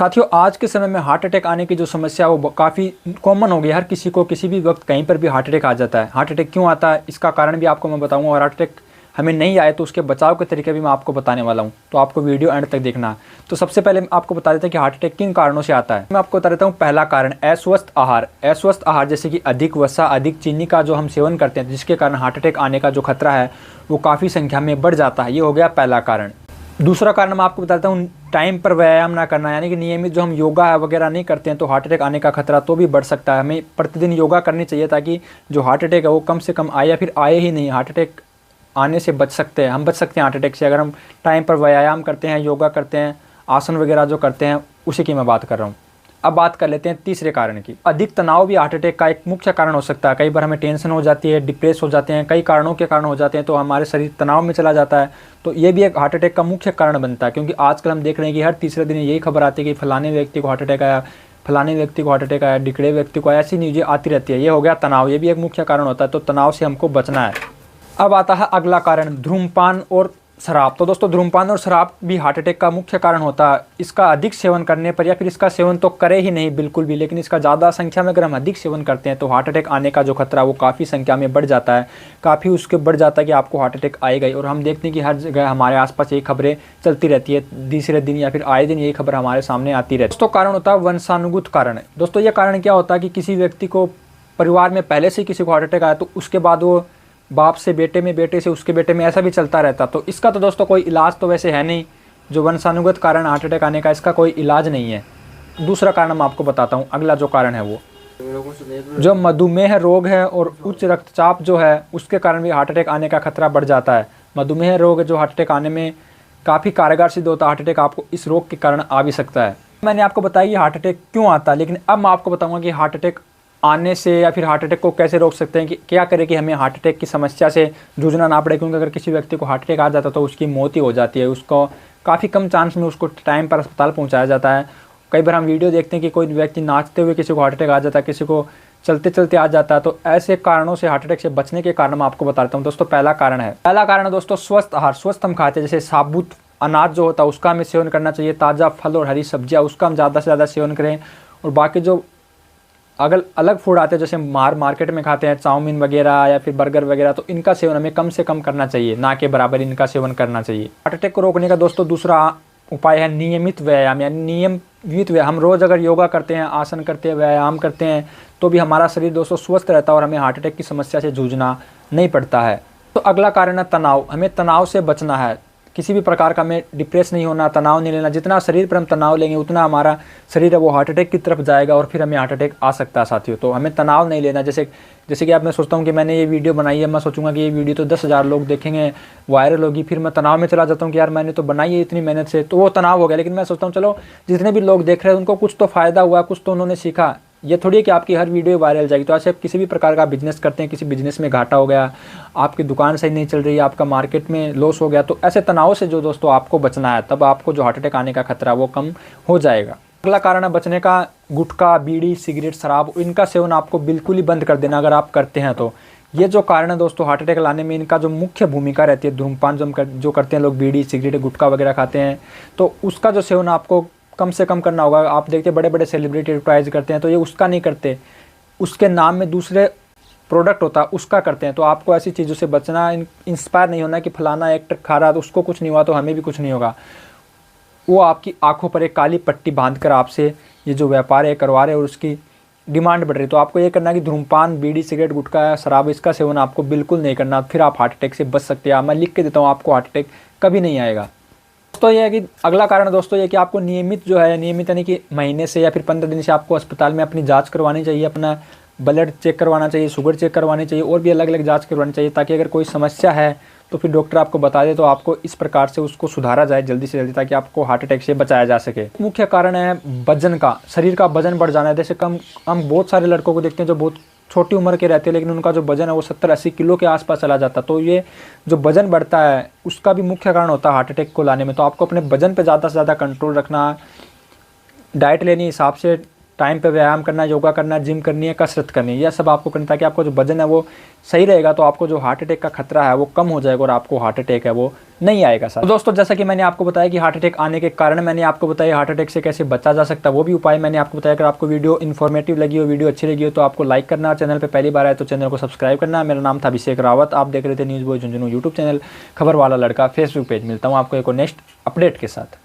साथियों, आज के समय में हार्ट अटैक आने की जो समस्या है वो काफ़ी कॉमन हो गई है। हर किसी को किसी भी वक्त कहीं पर भी हार्ट अटैक आ जाता है। हार्ट अटैक क्यों आता है इसका कारण भी आपको मैं बताऊंगा, और हार्ट अटैक हमें नहीं आए तो उसके बचाव के तरीके भी मैं आपको बताने वाला हूं, तो आपको वीडियो एंड तक देखना। तो सबसे पहले आपको बता देते हैं कि हार्ट अटैक किन कारणों से आता है। मैं आपको बता देता हूँ पहला कारण अस्वस्थ आहार। अस्वस्थ आहार जैसे कि अधिक वसा, अधिक चीनी का जो हम सेवन करते हैं, जिसके कारण हार्ट अटैक आने का जो खतरा है वो काफ़ी संख्या में बढ़ जाता है। ये हो गया पहला कारण। दूसरा कारण मैं आपको बताता हूँ टाइम पर व्यायाम ना करना, यानी कि नियमित जो हम योगा वगैरह नहीं करते हैं तो हार्ट अटैक आने का खतरा तो भी बढ़ सकता है। हमें प्रतिदिन योगा करनी चाहिए ताकि जो हार्ट अटैक है वो कम से कम आए या फिर आए ही नहीं। हार्ट अटैक आने से बच सकते हैं, हम बच सकते हैं हार्ट अटैक से अगर हम टाइम पर व्यायाम करते हैं, योगा करते हैं, आसन वगैरह जो करते हैं, उसी की मैं बात कर रहा हूँ। अब बात कर लेते हैं तीसरे कारण की। अधिक तनाव भी हार्ट अटैक का एक मुख्य कारण हो सकता है। कई बार हमें टेंशन हो जाती है, डिप्रेस हो जाते हैं, कई कारणों के कारण हो जाते हैं, तो हमारे शरीर तनाव में चला जाता है, तो ये भी एक हार्ट अटैक का मुख्य कारण बनता है। क्योंकि आजकल हम देख रहे हैं कि हर तीसरे दिन यही खबर आती है कि फलाने व्यक्ति को हार्ट अटैक आया, फलाने व्यक्ति को हार्ट अटैक आया, डिकड़े व्यक्ति को, ऐसी न्यूज़ें आती रहती है। ये हो गया तनाव, ये भी एक मुख्य कारण होता है, तो तनाव से हमको बचना है। अब आता है अगला कारण, धूम्रपान और शराब। तो दोस्तों, धूम्रपान और शराब भी हार्ट अटैक का मुख्य कारण होता है। इसका अधिक सेवन करने पर, या फिर इसका सेवन तो करे ही नहीं बिल्कुल भी, लेकिन इसका ज़्यादा संख्या में अगर हम अधिक सेवन करते हैं तो हार्ट अटैक आने का जो खतरा वो काफ़ी संख्या में बढ़ जाता है। काफ़ी उसके बढ़ जाता है कि आपको हार्ट अटैक आएगा ही। और हम देखते हैं कि हर जगह हमारे आसपास यही खबरें चलती रहती है, तीसरे दिन या फिर आए दिन यही खबर हमारे सामने आती रहती है। दोस्तों, कारण होता है वंशानुगत कारण। दोस्तों, ये कारण क्या होता है कि किसी व्यक्ति को परिवार में पहले से किसी को हार्ट अटैक आया तो उसके बाद वो बाप से बेटे में, बेटे से उसके बेटे में, ऐसा भी चलता रहता। तो इसका तो दोस्तों कोई इलाज तो वैसे है नहीं, जो वंशानुगत कारण हार्ट अटैक आने का, इसका कोई इलाज नहीं है। दूसरा कारण मैं आपको बताता हूँ। अगला जो कारण है वो जो मधुमेह रोग है और उच्च रक्तचाप जो है, उसके कारण भी हार्ट अटैक आने का खतरा बढ़ जाता है। मधुमेह रोग जो हार्ट अटैक आने में काफ़ी कारगर सिद्ध होता है। हार्ट अटैक आपको इस रोग के कारण आ भी सकता है। मैंने आपको बताया कि हार्ट अटैक क्यों आता है, लेकिन अब मैं आपको बताऊँगा कि हार्ट अटैक आने से या फिर हार्ट अटैक को कैसे रोक सकते हैं, कि क्या करें कि हमें हार्ट अटैक की समस्या से जूझना ना पड़े। क्योंकि अगर किसी व्यक्ति को हार्ट अटैक आ जाता है तो उसकी मौत ही हो जाती है। उसको काफ़ी कम चांस में उसको टाइम पर अस्पताल पहुंचाया जाता है। कई बार हम वीडियो देखते हैं कि कोई व्यक्ति नाचते हुए किसी को हार्ट अटैक आ जाता है, किसी को चलते चलते आ जाता है। तो ऐसे कारणों से हार्ट अटैक से बचने के कारण मैं आपको बताता हूँ। दोस्तों, पहला कारण है दोस्तों स्वस्थ आहार। स्वस्थ हम खाते हैं, जैसे साबुत अनाज जो होता है उसका हमें सेवन करना चाहिए। ताज़ा फल और हरी सब्जियाँ उसका हम ज़्यादा से ज़्यादा सेवन करें। और बाकी जो अगर अलग फूड आते हैं, जैसे मार्केट में खाते हैं चाउमीन वगैरह या फिर बर्गर वगैरह, तो इनका सेवन हमें कम से कम करना चाहिए, ना के बराबर इनका सेवन करना चाहिए। हार्ट अटैक को रोकने का दोस्तों दूसरा उपाय है नियमित व्यायाम। यानी नियमित व्यायाम, हम रोज़ अगर योगा करते हैं, आसन करते हैं, व्यायाम करते हैं, तो भी हमारा शरीर दोस्तों स्वस्थ रहता है और हमें हार्ट अटैक की समस्या से जूझना नहीं पड़ता है। तो अगला कारण है तनाव। हमें तनाव से बचना है, किसी भी प्रकार का हमें डिप्रेस नहीं होना, तनाव नहीं लेना। जितना शरीर पर हम तनाव लेंगे उतना हमारा शरीर है वो हार्ट अटैक की तरफ जाएगा और फिर हमें हार्ट अटैक आ सकता है साथियों। तो हमें तनाव नहीं लेना। जैसे कि आप, मैं सोचता हूँ कि मैंने ये वीडियो बनाई है, मैं सोचूंगा कि ये वीडियो तो 10,000 लोग देखेंगे, वायरल होगी, फिर मैं तनाव में चला जाता हूँ कि यार मैंने तो बनाई है इतनी मेहनत से, तो वो तनाव हो गया। लेकिन मैं सोचता हूँ चलो जितने भी लोग देख रहे हैं उनको कुछ तो फ़ायदा हुआ, कुछ तो उन्होंने सीखा। ये थोड़ी है कि आपकी हर वीडियो वायरल जाएगी। तो ऐसे आप किसी भी प्रकार का बिजनेस करते हैं, किसी बिजनेस में घाटा हो गया, आपकी दुकान सही नहीं चल रही है, आपका मार्केट में लॉस हो गया, तो ऐसे तनाव से जो दोस्तों आपको बचना है, तब आपको जो हार्ट अटैक आने का खतरा वो कम हो जाएगा। अगला कारण है बचने का, गुटखा, बीड़ी, सिगरेट, शराब, इनका सेवन आपको बिल्कुल ही बंद कर देना अगर आप करते हैं तो। ये जो कारण है दोस्तों हार्ट अटैक लाने में, इनका जो मुख्य भूमिका रहती है, धूम्रपान जो करते हैं लोग, बीड़ी, सिगरेट, गुटखा वगैरह खाते हैं, तो उसका जो सेवन आपको कम से कम करना होगा। आप देखते हैं बड़े बड़े सेलिब्रिटी एडवर्टाइज करते हैं तो ये उसका नहीं करते, उसके नाम में दूसरे प्रोडक्ट होता है उसका करते हैं। तो आपको ऐसी चीज़ों से बचना, इंस्पायर नहीं होना कि फलाना एक्टर खा रहा तो उसको कुछ नहीं हुआ तो हमें भी कुछ नहीं होगा। वो आपकी आंखों पर एक काली पट्टी बांधकर आपसे ये जो व्यापार है करवा रहे और उसकी डिमांड बढ़ रही। तो आपको ये करना है कि धूम्रपान, बीड़ी, सिगरेट, गुटखा, शराब, इसका सेवन आपको बिल्कुल नहीं करना, फिर आप हार्ट अटैक से बच सकते हैं। मैं लिख के देता हूँ, आपको हार्ट अटैक कभी नहीं आएगा। दोस्तों, ये है कि अगला कारण दोस्तों ये कि आपको नियमित जो है, नियमित यानी कि महीने से या फिर 15 दिन से आपको अस्पताल में अपनी जांच करवानी चाहिए, अपना ब्लड चेक करवाना चाहिए, शुगर चेक करवानी चाहिए, और भी अलग अलग जांच करवानी चाहिए, ताकि अगर कोई समस्या है तो फिर डॉक्टर आपको बता दे तो आपको इस प्रकार से उसको सुधारा जाए जल्दी से जल्दी, ताकि आपको हार्ट अटैक से बचाया जा सके। मुख्य कारण है वजन का, शरीर का वजन बढ़ जाना है। जैसे हम बहुत सारे लड़कों को देखते हैं जो बहुत छोटी उम्र के रहते हैं, लेकिन उनका जो वजन है वो 70-80 किलो के आसपास चला जाता है। तो ये जो वजन बढ़ता है उसका भी मुख्य कारण होता है हार्ट अटैक को लाने में। तो आपको अपने वजन पे ज़्यादा से ज़्यादा कंट्रोल रखना, डाइट लेनी हिसाब से, टाइम पे व्यायाम करना, योगा करना, जिम करनी है, कसरत करनी है, यह सब आपको करना, ताकि आपको जो वजन है वो सही रहेगा, तो आपको जो हार्ट अटैक का खतरा है वो कम हो जाएगा और आपको हार्ट अटैक है वो नहीं आएगा सर। तो दोस्तों जैसा कि मैंने आपको बताया कि हार्ट अटैक आने के कारण मैंने आपको बताया, हार्ट अटैक से कैसे बचा जा सकता है वो भी उपाय मैंने आपको बताया। अगर आपको वीडियो इन्फॉर्मेटिव लगी हो, वीडियो अच्छी लगी हो, तो आपको लाइक करना, चैनल पे पहली बार आए तो चैनल को सब्सक्राइब करना। मेरा नाम था अभिषेक रावत, आप देख रहे थे news boy Jhunjhunu YouTube channel, खबर वाला लड़का फेसबुक पेज। मिलता हूँ आपको एक और नेक्स्ट अपडेट के साथ।